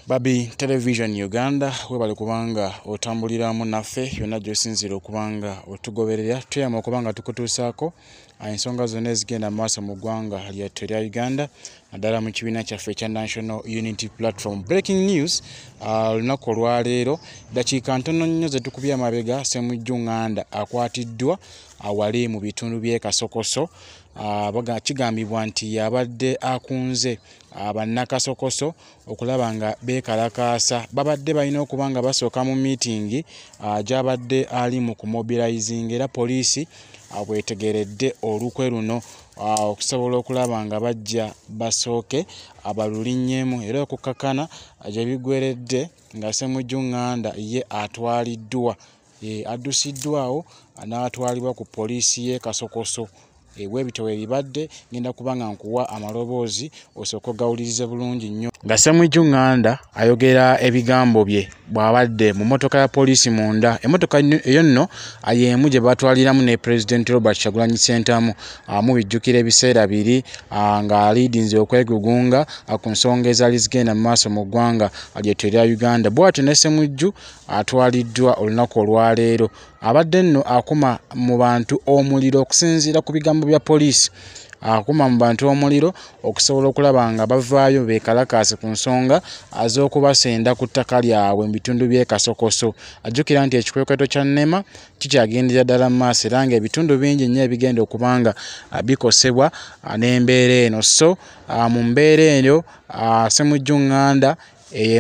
Babi Television Uganda webale kubanga otambuliramu naffe yonna gy'osinzira okubanga otugoberera tuyama okubanga tukutuusaako ensonga zonna ezigenda maaso mu ggwanga lyattu erya Uganda naddala mu kibiina kyaffe ekya National Unity Platform. Breaking news olunaku olwaleero dakiika ntono nnyo ze tukubye amabega Ssemujju Nganda akwatiddwa awali mu bitundu by'e Kasokoso. Kigambibwa nti yabadde akunze bannakasokoso okulaba nga beekalakaasa babadde balina okuba nga basooka mu meeting gy'abadde ali mu kumobilizing era poliisi bwetegeredde olukwe luno okusobola okulaba nga bajja basooke abalulinnyeemu era okukakkana gye biggweredde nga Ssemujju Nganda ye atwaliddwa addusiddwawo n'atwalibwa ku poliisi y'e Kasokoso. Webito webibadde ngenda kubanga nkuwa amaloboozi osooka ogawulirize bulungi nnyo. Nga Ssemujju Nganda ayogera ebigambo bye bw'abadde mu mmotoka ya poliisi munda. Emmotoka eyo nno y'emu gye batwaliramu ne President Robert Kyagulanyi Ssentamu mubijjukira ebiseera biri nga aliidinze okwegugunga ku nsonga ezaali zigenda mu maaso mu ggwanga lyettu erya Uganda. Bw'atyo ne Ssemujju atwaliddwa olunaku olwaleero. Abadde nno akuma mu bantu omuliro okusinziira ku bigambo bya poliisi. Akuma mu bantu omuliro okusobola okulaba nga bavaayo beekalakaase ku nsonga az'okubasenda ku ttaka lyabwe mu bitundu by'e Kasokoso. Ajjukira nti ekikwekweto kya NEMA kikyagendera ddala mu maaso era ng'ebitundu bingi nnyo ebigenda okubanga bikosebwa n'embeera eno. So mu mbeera eyo Ssemujju Nganda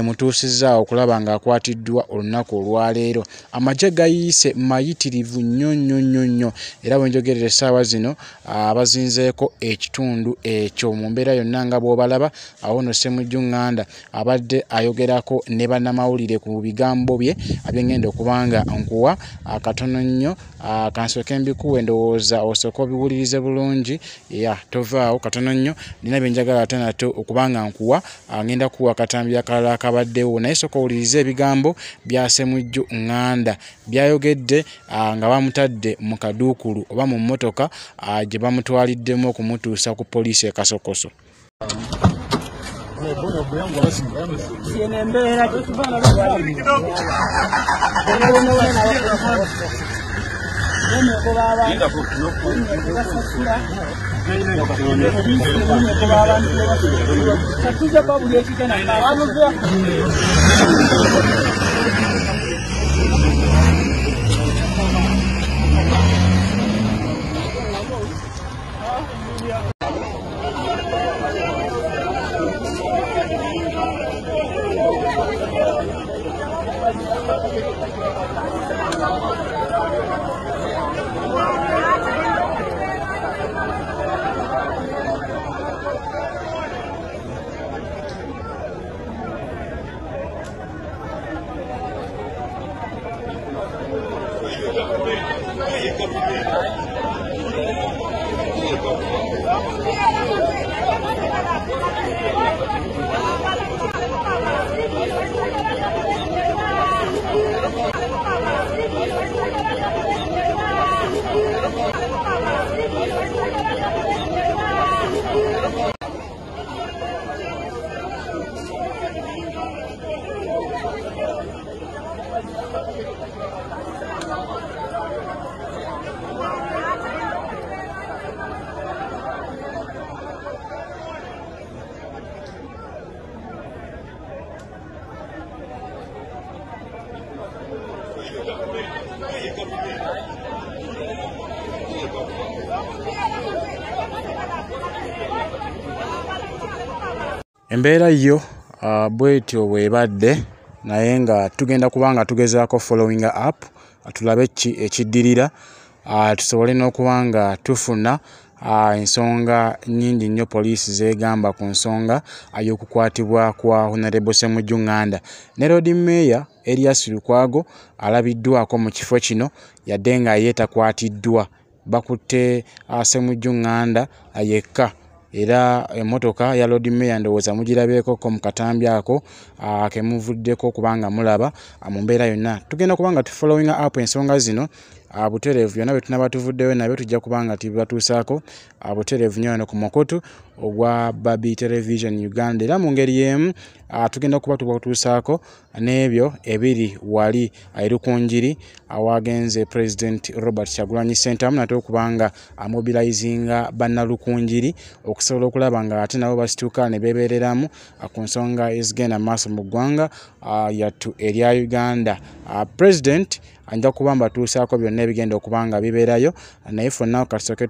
mutuusizza okulaba nga akwatiddwa olunaku olwaleero. Amagye gayiise mayitirivu nnyo era bwe njogerera essaawa zino bazinzeeko ekitundu ekyo. Mu mbeera yonna nga bw'obalaba awo nno Ssemujju Nganda abadde ayogerako ne bannamawulire ku bigambo bye abyengenda okubanga nkuwa akatono nnyo kansooke mbikuwe ndowooza osooka obiwulirize bulungi tovaawo katono nnyo nina bye njagala ate nate okubanga nkuwa ngenda kuwa akatambi akalala akabaddewo naye sooka owulirize ebigambo bya Ssemujju Nganda byayogedde nga bamutadde mu kaduukulu oba mu mmotoka gye bamutwaliddemu okumutuusa ku poliisi e Kasokoso. Embeera yo bwetyo bwebadde naye nga tugenda kubanga tugezaako following up tulabe ekiddirira tusobole n'okubanga tufuna ensonga nnyingi nnyo poliisi zeegamba ku nsonga y'okukwatibwa kwa Honorable Ssemujju Nganda. Ne Road Mayor Erias Lukwago alabiddwako mu kifo kino yadde nga ye takwatiddwa. Bakutte Ssemujju Nganda yekka era emmotoka ya Lord Mayor ndowooza mugirabeeko mu katambi ako kemuvuddeko kubanga mulaba mu mbeera yonna. Tugenda kubanga tu following up ensonga zino butereevu byonna bye tunaba tuvuddeyo nabyo tujja kubanga tibatuusaako butereevu nnyo wano ku mukutu ogwa Babi Television Uganda. Era mu ngeri y'emu tugenda kuba tubatuusaako n'ebyo ebiri wali Irukunjiri awagenze President Robert Kyagulanyi Ssentamu nate okubanga amobilizinga bannalukunjiri okusobola okulaba nga ate nabo basituka ne beebereramu ku nsonga ezigenda maaso mu ggwanga yattu erya Uganda. President anja kuba mbatuusaako byonna ebigenda okubanga bibeerayo naye ffenna katusooke